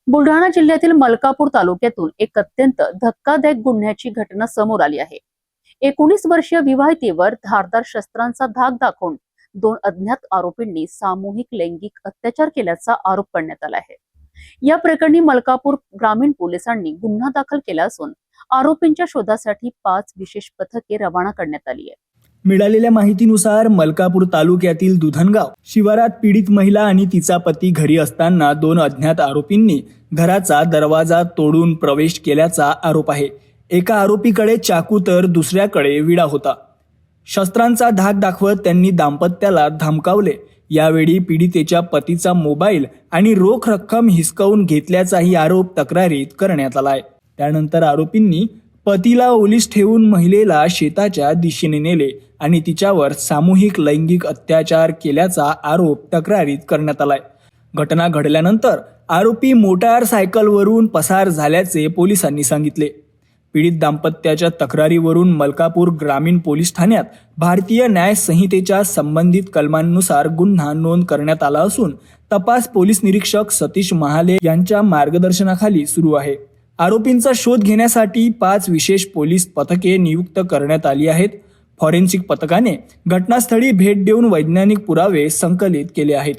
बुलढाणा जिल्ह्यातील मलकापूर तालुक्यातून एक अत्यंत धक्कादायक गुन्ह्याची घटना समोर आली आहे। 19 वर्षीय विवाहितेवर धारदार शस्त्रांचा धाक दाखवून 2 अज्ञात आरोपींनी सामूहिक लैंगिक अत्याचार केल्याचा आरोप करण्यात आला आहे। या प्रकरणी मलकापूर ग्रामीण पोलिसांनी गुन्हा दाखल केला असून आरोपींच्या शोधासाठी 5 विशेष पथके रवाना करण्यात आली आहे। मिळालेल्या माहितीनुसार मलकापूर तालुक्यातील दुधनगाव शिवारात पीडित महिला आणि तिचा पती घरी असताना 2 अज्ञात आरोपींनी घराचा दरवाजा तोडून प्रवेश केल्याचा आरोप आहे। एका आरोपीकडे चाकू तर दुसऱ्याकडे विडा होता। शस्त्रांचा धाक दाखवत त्यांनी दाम्पत्याला धमकावले। यावेळी पीडितेच्या पतीचा मोबाईल आणि रोख रक्कम हिसकावून घेतल्याचाही आरोप तक्रारीत करण्यात आलाय। त्यानंतर आरोपींनी पतीला ओलीस ठेवून महिलेला शेताच्या दिशेने नेले आणि तिच्यावर सामूहिक लैंगिक अत्याचार केल्याचा आरोप तक्रारीत करण्यात आलाय। घटना घडल्यानंतर आरोपी मोटारसायकलवरून पसार झाल्याचे पोलिसांनी सांगितले। पीडित दाम्पत्याच्या तक्रारीवरून मलकापूर ग्रामीण पोलीस ठाण्यात भारतीय न्याय संहितेच्या संबंधित कलमांनुसार गुन्हा नोंद करण्यात आला असून तपास पोलीस निरीक्षक सतीश महाले यांच्या मार्गदर्शनाखाली सुरू आहे। आरोपींचा शोध घेण्यासाठी 5 विशेष पोलीस पथके नियुक्त करण्यात आली आहेत। फॉरेन्सिक पथकाने घटनास्थळी भेट देऊन वैज्ञानिक पुरावे संकलित केले आहेत।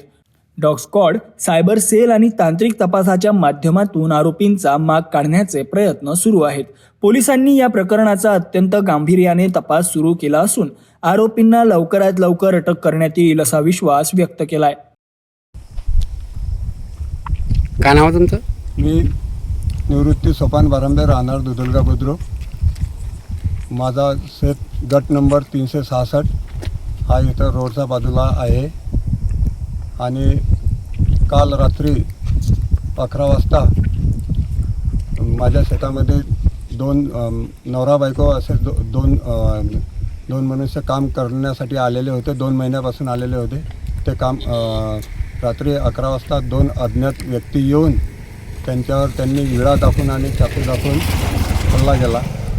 डॉग स्क्वॉड, सायबर सेल आणि तांत्रिक तपासाच्या माध्यमातून आरोपींचा माग काढण्याचे प्रयत्न सुरू आहेत। पोलिसांनी या प्रकरणाचा अत्यंत गांभीर्याने तपास सुरू केला असून आरोपींना लवकरात लवकर अटक करण्यात येईल असा विश्वास व्यक्त केलाय। काय नाव तुमचं? मी निवृत्ती सोपान बारंबे, राहणार दुधनगाव बुद्रुक। माझा शेत गट नंबर 366 हा इथं रोडच्या बाजूला आहे आणि काल रात्री 11 वाजता माझ्या शेतामध्ये 2 नवरा बायको असे दोन मनुष्य काम करण्यासाठी आलेले होते। 2 महिन्यापासून आलेले होते। ते काम रात्री 11 वाजता 2 अज्ञात व्यक्ती येऊन त्यांनी विळा दाखवून आणि चाकू दाखवून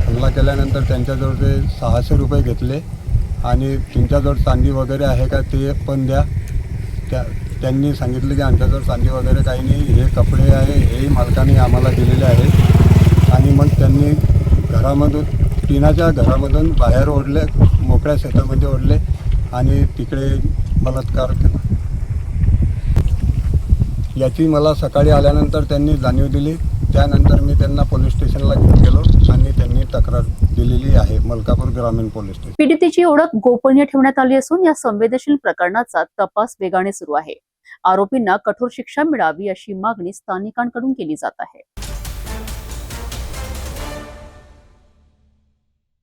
हल्ला केल्यानंतर त्यांच्याजवळ ते 600 रुपये घेतले आणि तुमच्याजवळ चांदी वगैरे आहे का ते पण द्या। त्यांनी सांगितले की आमच्याजवळ चांदी वगैरे काही नाही, हे कपडे आहे हेही मालकाने आम्हाला दिलेले आहेत। आणि मग त्यांनी टिनाच्या घरामधून बाहेर ओढले, मोकळ्या शेतामध्ये ओढले आणि तिकडे बलात्कार केला। याची मला सकाळी आल्यानंतर त्यांनी जाणीव दिली। त्यानंतर मी त्यांना पोलीस स्टेशनला घेऊन गेलो आणि त्यांनी तक्रार दिलेली आहे मलकापूर ग्रामीण पोलीस स्टेशन। पीडितेची ओळख गोपनीय ठेवण्यात आली असून या संवेदनशील प्रकरणाचा तपास वेगाने सुरू आहे। आरोपींना कठोर शिक्षा मिळावी अशी मागणी स्थानिकांकडून केली जात आहे।